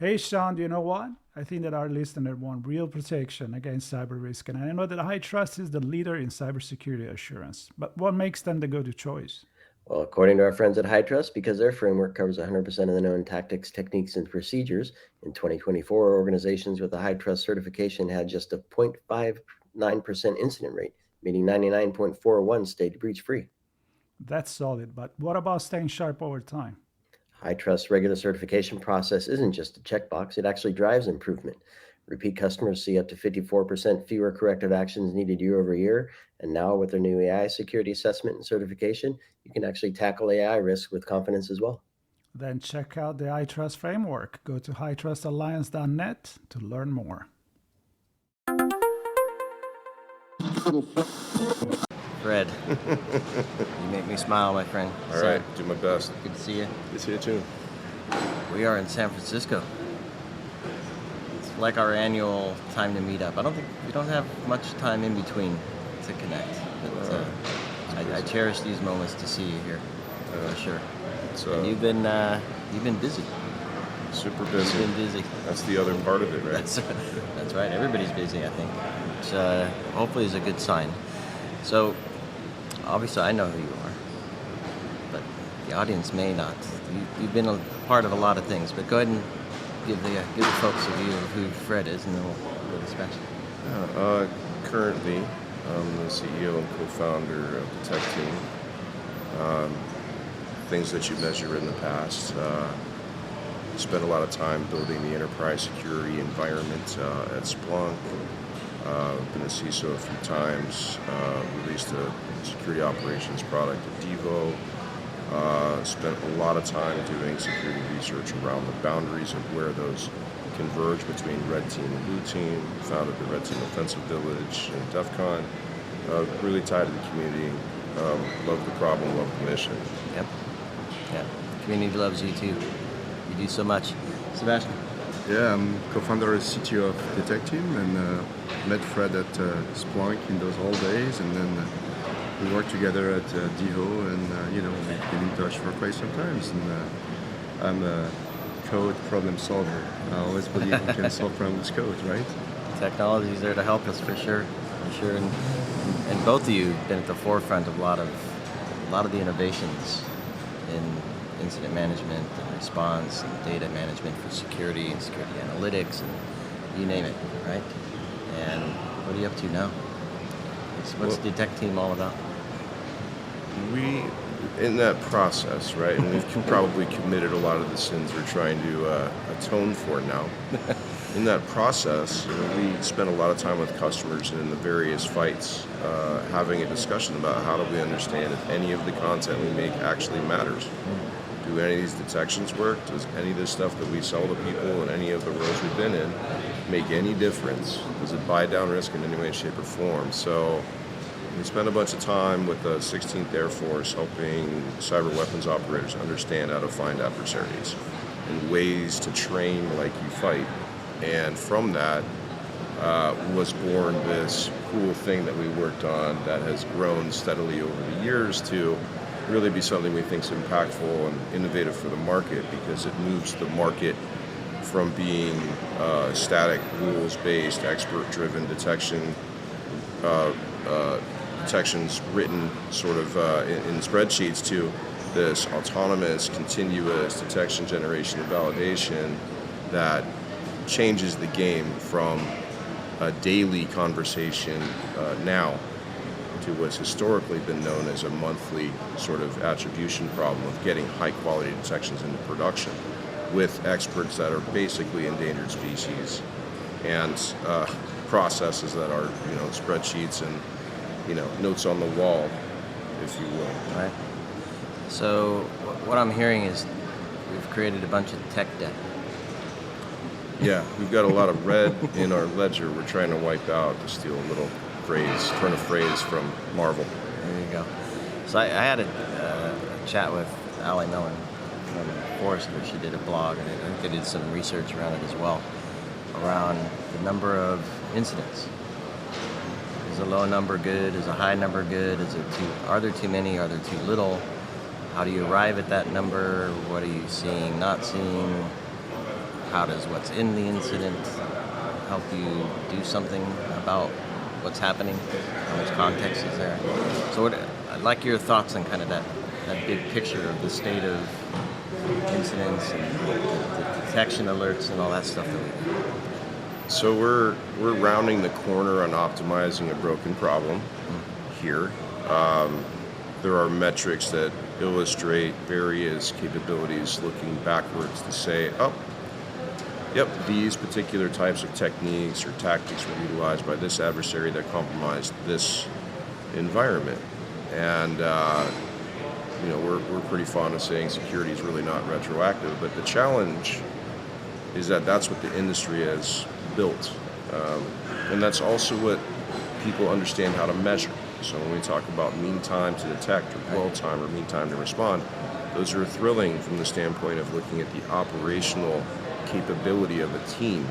Hey, Sean, do you know what? I think that our listener want real protection against cyber risk, and I know that High Trust is the leader in cybersecurity assurance. But what makes them the go-to choice? Well, according to our friends at HITRUST, because their framework covers 100% of the known tactics, techniques, and procedures, in 2024, organizations with a HITRUST certification had just a 0.59% incident rate, meaning 99.41 stayed breach free. That's solid, but what about staying sharp over time? HITRUST regular certification process isn't just a checkbox, it actually drives improvement. Repeat customers see up to 54% fewer corrective actions needed year over year. And now, with their new AI security assessment and certification, you can actually tackle AI risk with confidence as well. Then check out the iTrust framework. Go to hightrustalliance.net to learn more. Fred, you make me smile, my friend. All right, do my best. Good to see you. Good to see you too. We are in San Francisco. It's like our annual time to meet up. We don't have much time in between to connect. But I cherish these moments to see you here, for sure. And you've been busy. Super busy. You've been busy. That's the other part of it, right? That's right. Everybody's busy, I think. Which hopefully is a good sign. So, obviously, I know who you are, but the audience may not. You've been a part of a lot of things, but go ahead and give the folks a view of who Fred is, and then we'll discuss. Currently, I'm the CEO and co-founder of Detecteam. Things that you measure in the past. Spent a lot of time building the enterprise security environment at Splunk. Been a CISO a few times. Released a security operations product at Devo. Spent a lot of time doing security research around the boundaries of where those converge between Red Team and Blue Team. Founded the Red Team Offensive Village and DEF CON. Really tied to the community. Love the problem, love the mission. Yep. Yeah. Community loves you too. You do so much. Sebastien. Yeah, I'm co-founder and CTO of Detecteam, and met Fred at Splunk in those old days, and then we worked together at Devo, and we've been in touch for quite some times. And I'm a code problem solver. I always believe we can solve problems with code, right? Technology's there to help us for sure, and both of you have been at the forefront of a lot of the innovations in incident management and response and data management for security and security analytics and you name it, right? And what are you up to now? What's Detecteam all about? We, in that process, right, and we've probably committed a lot of the sins we're trying to atone for now. In that process, we spend a lot of time with customers and in the various fights having a discussion about how do we understand if any of the content we make actually matters. Do any of these detections work? Does any of this stuff that we sell to people and any of the roles we've been in make any difference? Does it buy down risk in any way, shape, or form? So we spent a bunch of time with the 16th Air Force helping cyber weapons operators understand how to find adversaries and ways to train like you fight. And from that was born this cool thing that we worked on that has grown steadily over the years to really be something we think is impactful and innovative for the market, because it moves the market from being static, rules-based, expert-driven detection, detections written sort of in spreadsheets, to this autonomous, continuous detection, generation, and validation that changes the game from a daily conversation now to what's historically been known as a monthly sort of attribution problem of getting high quality detections into production with experts that are basically endangered species and processes that are, spreadsheets and, notes on the wall, if you will. Right. So what I'm hearing is we've created a bunch of tech debt. Yeah, we've got a lot of red in our ledger we're trying to wipe out, to steal a little turn a phrase from Marvel. There you go. So I had a chat with Allie Mellon from Forrester. She did a blog, and I think they did some research around it as well, around the number of incidents. Is a low number good? Is a high number good? Are there too many? Are there too little? How do you arrive at that number? What are you seeing, not seeing? how does what's in the incident help you do something about what's happening? How much context is there? So I'd like your thoughts on kind of that big picture of the state of incidents and the detection alerts and all that stuff that we do. So we're rounding the corner on optimizing a broken problem here. There are metrics that illustrate various capabilities looking backwards to say, oh, yep, these particular types of techniques or tactics were utilized by this adversary that compromised this environment. And we're pretty fond of saying security is really not retroactive, but the challenge is that that's what the industry has built. And that's also what people understand how to measure. So when we talk about mean time to detect or dwell time or mean time to respond, those are thrilling from the standpoint of looking at the operational capability of a team,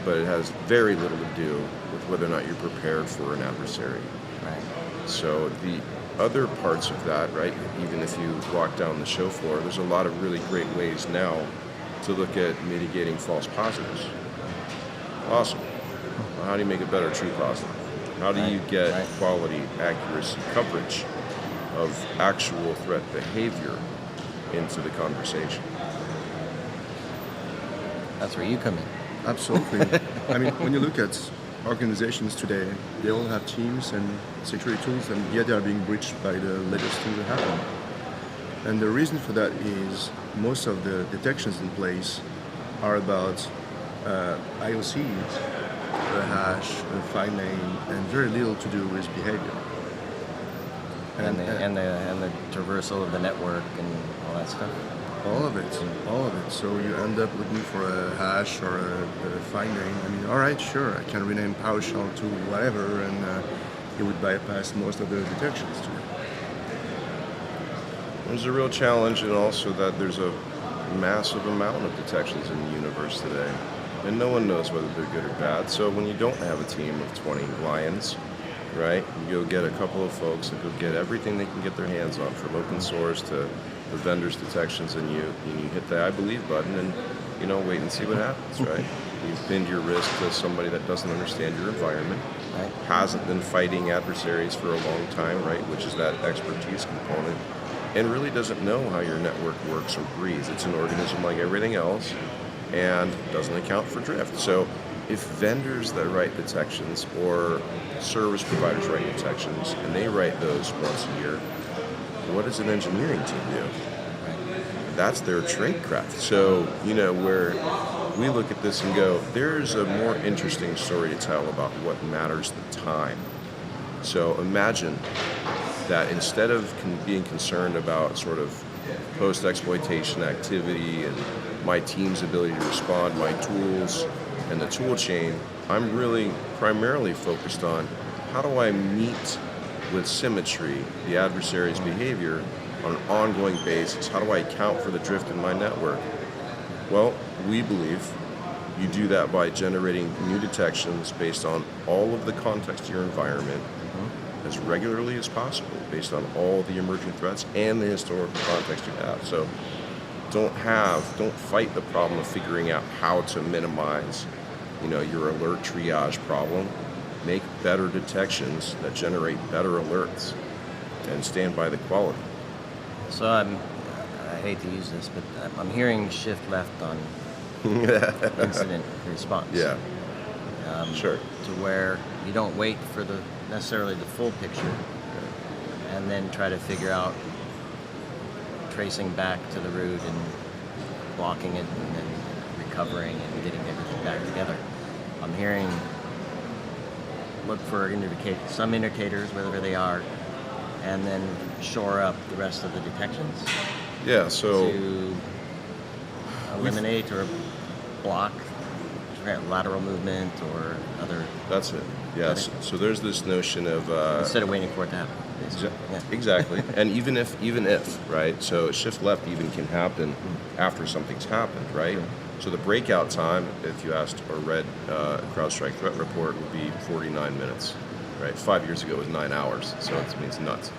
but it has very little to do with whether or not you're prepared for an adversary. Right. So the other parts of that, right, even if you walk down the show floor, there's a lot of really great ways now to look at mitigating false positives. Awesome. Well, how do you make a better true positive? How do you get quality, accuracy, coverage of actual threat behavior into the conversation? That's where you come in. Absolutely. I mean, when you look at organizations today, they all have teams and security tools, and yet they are being breached by the latest things that happen. And the reason for that is most of the detections in place are about IOCs, a hash, a file name, and very little to do with behavior. And the traversal of the network and all that stuff. All of it. So you end up looking for a hash or a file name. I mean, all right, sure, I can rename PowerShell to whatever, and it would bypass most of the detections too. There's a real challenge, and also that there's a massive amount of detections in the universe today, and no one knows whether they're good or bad. So when you don't have a team of 20 lions, right, you go get a couple of folks that go get everything they can get their hands on, from open source to the vendor's detections, and you hit the I believe button and wait and see what happens, right? You've pinned your wrist to somebody that doesn't understand your environment, Right. hasn't been fighting adversaries for a long time, right, which is that expertise component, and really doesn't know how your network works or breathes. It's an organism like everything else and doesn't account for drift. So if vendors that write detections or service providers write detections and they write those once a year, what does an engineering team do? That's their trade craft. So, where we look at this and go, there's a more interesting story to tell about what matters the time. So imagine that instead of being concerned about sort of post-exploitation activity and my team's ability to respond, my tools, and the tool chain, I'm really primarily focused on how do I meet with symmetry the adversary's behavior on an ongoing basis? How do I account for the drift in my network? Well, we believe you do that by generating new detections based on all of the context of your environment as regularly as possible, based on all the emerging threats and the historical context you have. So don't fight the problem of figuring out how to minimize, your alert triage problem. Make better detections that generate better alerts and stand by the quality. So I hate to use this, but I'm hearing shift left on incident response. Yeah, sure. To where you don't wait for necessarily the full picture, and then try to figure out tracing back to the root and blocking it, and then recovering and getting everything back together. I'm hearing look for some indicators, whatever they are, and then shore up the rest of the detections. Yeah, so to eliminate or block lateral movement or other. That's it. Yes. So there's this notion of Instead of waiting for it to happen. Yeah. Exactly. And even if, right? So shift left even can happen after something's happened, right? So the breakout time, if you asked or read CrowdStrike threat report, would be 49 minutes, right? 5 years ago it was 9 hours, so it's nuts.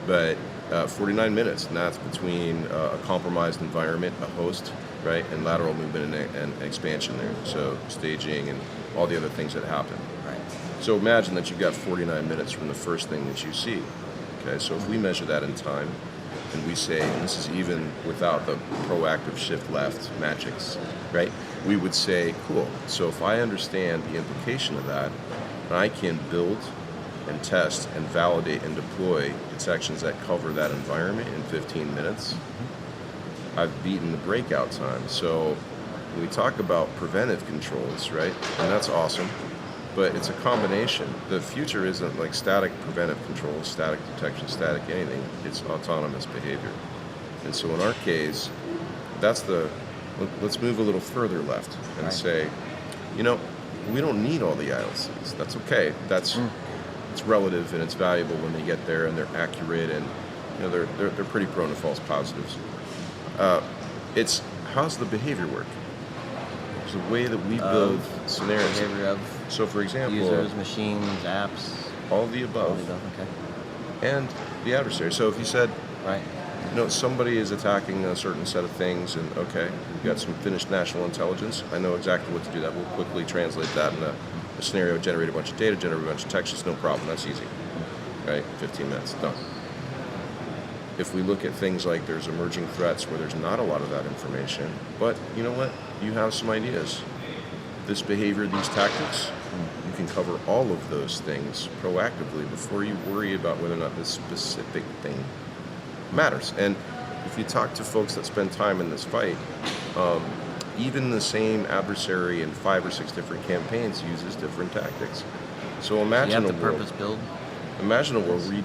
But 49 minutes, and that's between a compromised environment, a host, right, and lateral movement and expansion there. So staging and all the other things that happen. Right. So imagine that you've got 49 minutes from the first thing that you see. Okay, so if we measure that in time, and we say, and this is even without the proactive shift left magics, right? We would say, cool, so if I understand the implication of that, I can build and test and validate and deploy detections that cover that environment in 15 minutes. I've beaten the breakout time. So when we talk about preventive controls, right, and that's awesome, but it's a combination. The future isn't like static preventive controls, static detection, static anything. It's autonomous behavior. And so in our case, let's move a little further left and say, you know, we don't need all the IOCs. That's okay. It's relative and it's valuable when they get there and they're accurate and you know they're pretty prone to false positives. It's how's the behavior work? It's the way that we build scenarios. Behavior of So, for example, users, machines, apps. all of the above, All the above. Okay. and the adversary. So, if you said, Right. you know, somebody is attacking a certain set of things, and okay, we've got some finished national intelligence. I know exactly what to do. That we'll quickly translate that in a scenario, generate a bunch of data, generate a bunch of texts. No problem. That's easy, right? 15 minutes done. If we look at things like there's emerging threats where there's not a lot of that information, but you know what? You have some ideas. This behavior, these tactics, you can cover all of those things proactively before you worry about whether or not this specific thing matters. And if you talk to folks that spend time in this fight, even the same adversary in 5 or 6 different campaigns uses different tactics. So You imagine have a to world. purpose build. Imagine a world where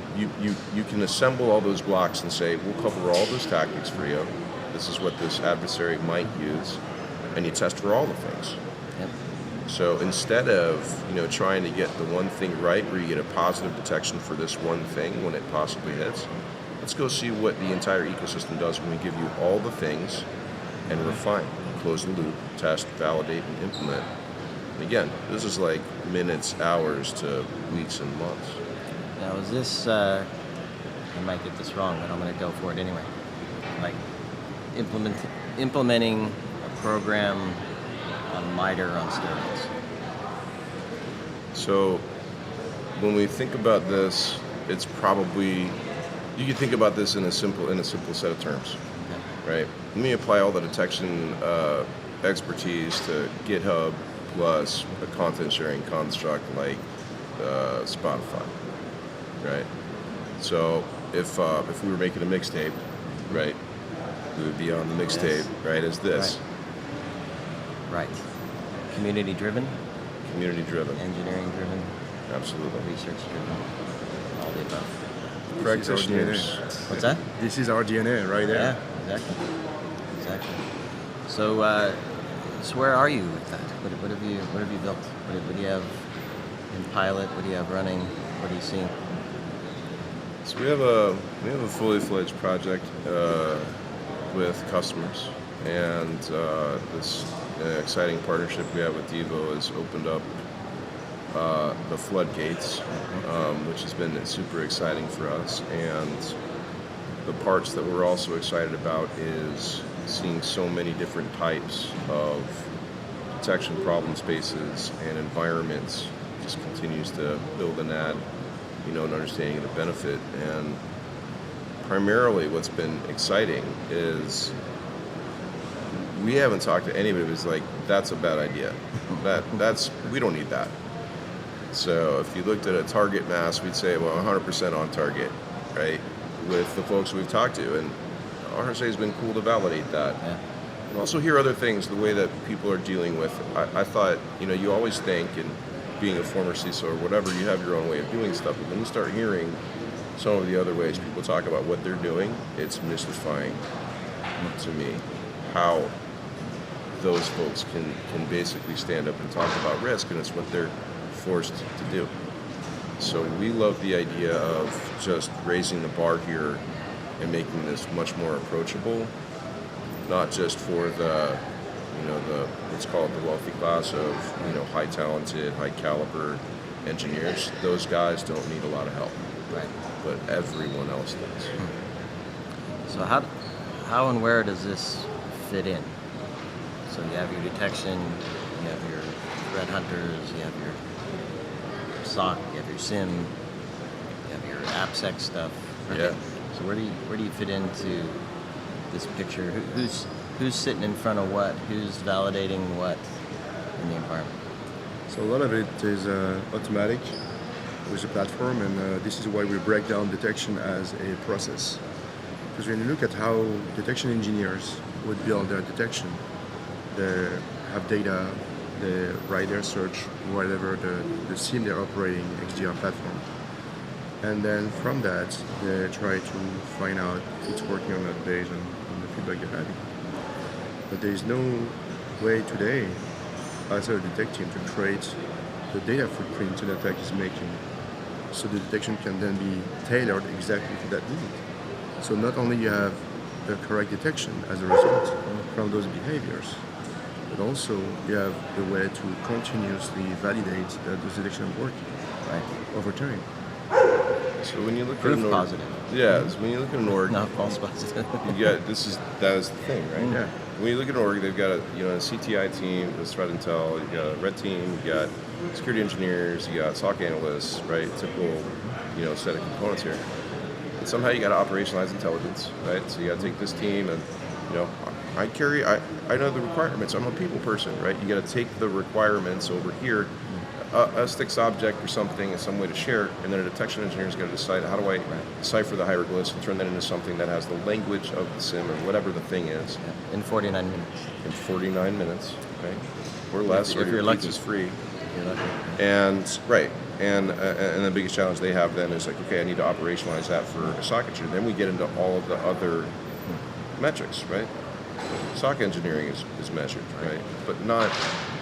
you can assemble all those blocks and say, we'll cover all those tactics for you. This is what this adversary might use, and you test for all the things. Yep. So instead of trying to get the one thing right, where you get a positive detection for this one thing when it possibly hits, let's go see what the entire ecosystem does when we give you all the things and refine, close the loop, test, validate, and implement. And again, this is like minutes, hours to weeks and months. Now, is this, I might get this wrong, but I'm going to go for it anyway. Like implementing a program on MITRE on steroids. So when we think about this, it's probably, you can think about this in a simple set of terms, right? Let me apply all the detection expertise to GitHub plus a content sharing construct like Spotify, right? So if we were making a mixtape, right, we would be on the mixtape, right, as this. Right. Community driven, Community driven, engineering driven, absolutely. research driven, all the above. Practitioners. What's that? This is our DNA right there. Yeah, exactly. So, so where are you with that? What have you built? What do you have in pilot? What do you have running? What are you seeing? So we have a fully fledged project with customers, and this exciting partnership we have with Devo has opened up the floodgates, which has been super exciting for us. And the parts that we're also excited about is seeing so many different types of detection problem spaces and environments. Just continues to build and add, an understanding of the benefit. And primarily what's been exciting is we haven't talked to anybody who's like, that's a bad idea. We don't need that. So if you looked at a target mass, we'd say, well, 100% on target, right? With the folks we've talked to, and RSA has been cool to validate that. Yeah. And also hear other things, the way that people are dealing with. I thought, you always think, and being a former CISO or whatever, you have your own way of doing stuff, but when you start hearing some of the other ways people talk about what they're doing, it's mystifying to me how those folks can basically stand up and talk about risk, and it's what they're forced to do. So we love the idea of just raising the bar here and making this much more approachable, not just for the let's call it the wealthy class of high talented, high caliber engineers. Those guys don't need a lot of help, Right. but everyone else does. So how and where does this fit in? So you have your detection, you have your threat hunters, you have your SOC, you have your SIM, you have your AppSec stuff. Right? Yeah. So where do you fit into this picture? Who's sitting in front of what? Who's validating what in the environment? So a lot of it is automatic with the platform, and this is why we break down detection as a process. Because when you look at how detection engineers would build their detection, they have data, they write their search, whatever the SIEM they're operating, XDR platform. And then from that, they try to find out if it's working or not based on the feedback they're having. But there is no way today, as a Detecteam, to create the data footprint an attack is making, so the detection can then be tailored exactly to that need. So not only you have the correct detection as a result from those behaviors, but also you have the way to continuously validate that those detections are working over time. So when you look Proof at an org, positive. yeah, so when you look at an org, Not false positive. you got that is the thing, right? Yeah. When you look at an org, they've got a CTI team, there's threat intel, you got a red team, you got security engineers, you got SOC analysts, right? Typical, set of components here. And somehow you got to operationalize intelligence, right? So you got to take this team and, I know the requirements. I'm a people person, right? You got to take the requirements over here, a sticks object or something is some way to share, and then a detection engineer's got to decide how do I decipher the hieroglyphs and turn that into something that has the language of the SIM or whatever the thing is. In 49 minutes. In 49 minutes, right? Or less, If or you're your lucky. pizza's free. You're lucky. And right, and the biggest challenge they have then is like, okay, I need to operationalize that for a SOC engineer. Then we get into all of the other metrics, right? SOC engineering is measured, right? But not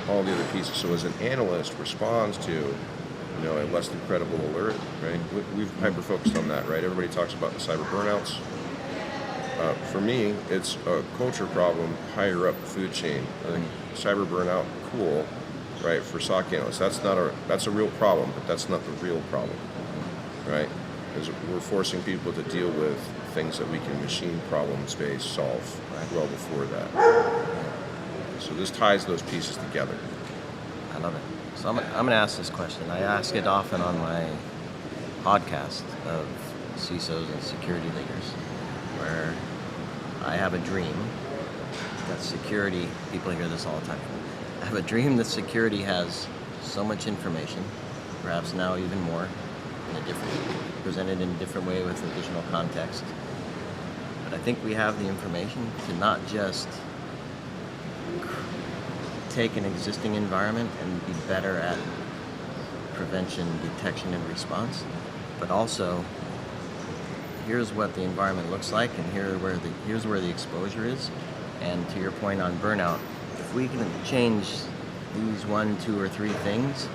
all the other pieces. So as an analyst responds to, a less than credible alert, right? We've hyper-focused on that, right? Everybody talks about the cyber burnouts. For me, it's a culture problem higher up the food chain. I think cyber burnout, cool, right? For SOC analysts, that's a real problem, but that's not the real problem, right? Because we're forcing people to deal with things that we can machine problem-based solve well before that. So this ties those pieces together. I love it. So I'm going to ask this question. I ask it often on my podcast of CISOs and security leaders, where I have a dream that security, people hear this all the time, I have a dream that security has so much information, perhaps now even more, presented in a different way with additional context. But I think we have the information to not just take an existing environment and be better at prevention, detection, and response, but also here's what the environment looks like, and here's where the exposure is. And to your point on burnout, if we can change these 1, 2, or 3 things,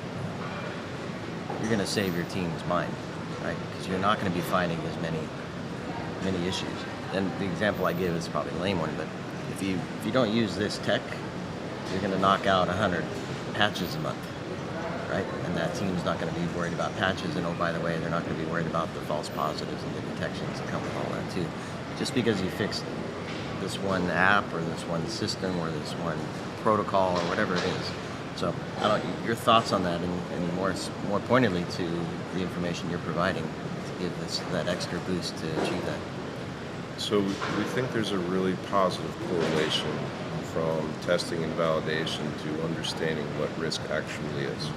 you're going to save your team's mind, right? Because you're not going to be fighting as many issues. And the example I give is probably a lame one, but if you don't use this tech, you're going to knock out 100 patches a month, right? And that team's not going to be worried about patches, and oh, by the way, they're not going to be worried about the false positives and the detections that come with all that too. Just because you fixed this one app or this one system or this one protocol or whatever it is. So your thoughts on that, and more pointedly to the information you're providing to give that extra boost to achieve that. So we think there's a really positive correlation from testing and validation to understanding what risk actually is,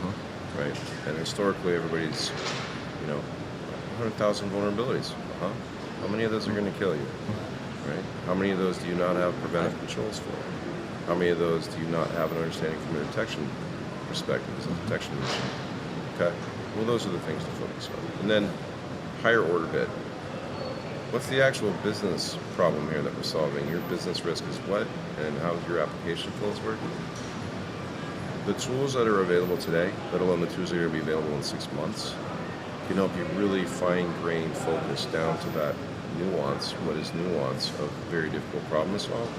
right? And historically, everybody's, 100,000 vulnerabilities. How many of those are going to kill you, right? How many of those do you not have preventive controls for? How many of those do you not have an understanding from a detection perspective as a detection mission? Okay, well, those are the things to focus on. And then higher order bit. What's the actual business problem here that we're solving? Your business risk is what, and how your application flows work? The tools that are available today, let alone the tools that are going to be available in 6 months, can help you really fine-grain focus down to that nuance, what is nuance of a very difficult problem to solve,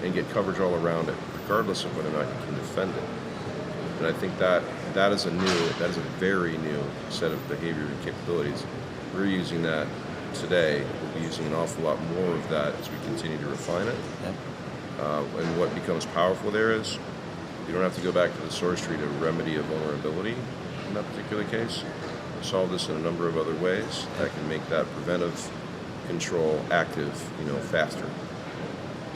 and get coverage all around it, regardless of whether or not you can defend it. And I think that is a very new set of behavior and capabilities. We're using that today. be using an awful lot more of that as we continue to refine it. Yep. And what becomes powerful there is you don't have to go back to the source tree to remedy a vulnerability in that particular case. We solve this in a number of other ways that can make that preventive control active, faster.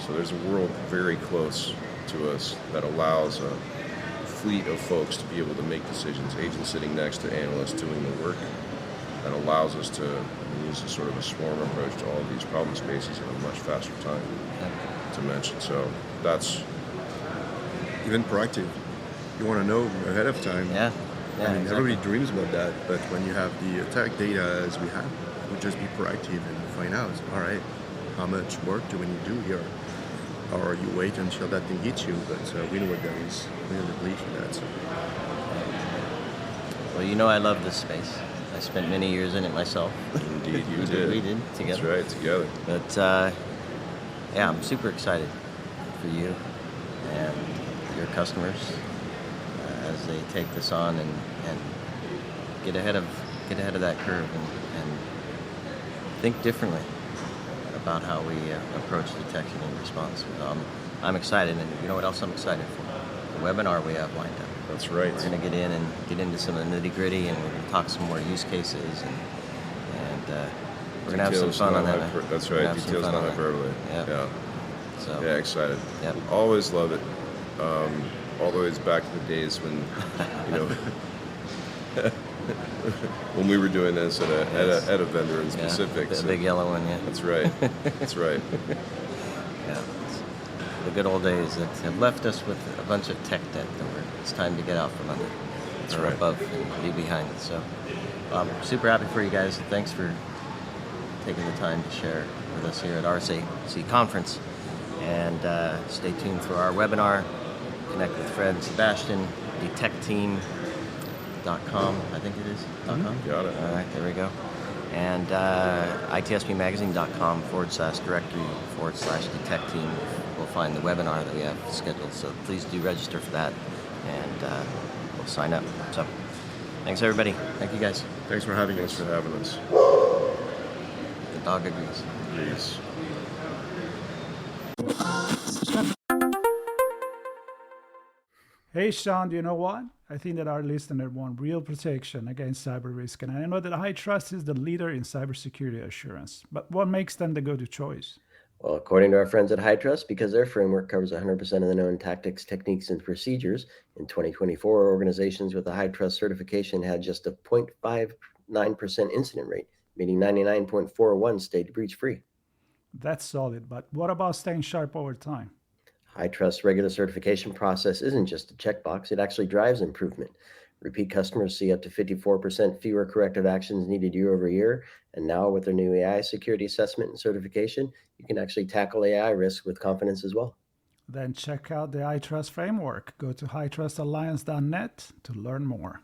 So there's a world very close to us that allows a fleet of folks to be able to make decisions, agents sitting next to analysts doing the work, that allows us to use a sort of a swarm approach to all of these problem spaces in a much faster time to mention. So that's Even proactive. You want to know ahead of time. Yeah. Yeah. I mean, Exactly. everybody dreams about that, but when you have the attack data as we have, we just be proactive and find out, all right, how much work do we need to do here? Or you wait until that thing hits you, but we know what that is. We know the belief in that. So. Well, I love this space. I spent many years in it myself. indeed you We did. did together. That's right, together. But yeah, I'm super excited for you and your customers as they take this on and get ahead of that curve and think differently about how we approach detection and response. I'm excited, and you know what else I'm excited for? The webinar we have lined up. That's right. We're going to get into some of the nitty gritty, and we're going to talk some more use cases, and we're going to have some Details, fun on not that. hyper- That's We're gonna right. have some Details, fun not on that. hyperbole. Yep. Yeah. So Yeah, excited. Yep. Always love it. All the way back to the days when, when we were doing this at a vendor in specific. the So big yellow one, yeah. that's right. That's right. Yeah, it's the good old days that have left us with a bunch of tech debt that it's time to get out from under. That's or right. above and be behind it. So I'm super happy for you guys, and thanks for taking the time to share with us here at RSAC Conference. And stay tuned for our webinar. Connect with Fred and Sebastien, Detecteam.com, I think it is. .com? Got it. All right, there we go. And itsbmagazine.com/directory/Detecteam. We'll find the webinar that we have scheduled. So please do register for that, and we'll sign up. So thanks, everybody. Thank you, guys. Thanks for having Thanks us. for having us. The dog agrees. Peace. Hey, Sean, do you know what? I think that our listener want real protection against cyber risk, and I know that HITRUST is the leader in cybersecurity assurance. But what makes them the go-to choice? Well, according to our friends at HITRUST, because their framework covers 100% of the known tactics, techniques, and procedures, in 2024, organizations with a HITRUST certification had just a 0.59% incident rate, meaning 99.41 stayed breach-free. That's solid, but what about staying sharp over time? HITRUST regular certification process isn't just a checkbox, it actually drives improvement. Repeat customers see up to 54% fewer corrective actions needed year over year. And now with their new AI security assessment and certification, you can actually tackle AI risk with confidence as well. Then check out the HITRUST framework. Go to hitrustalliance.net to learn more.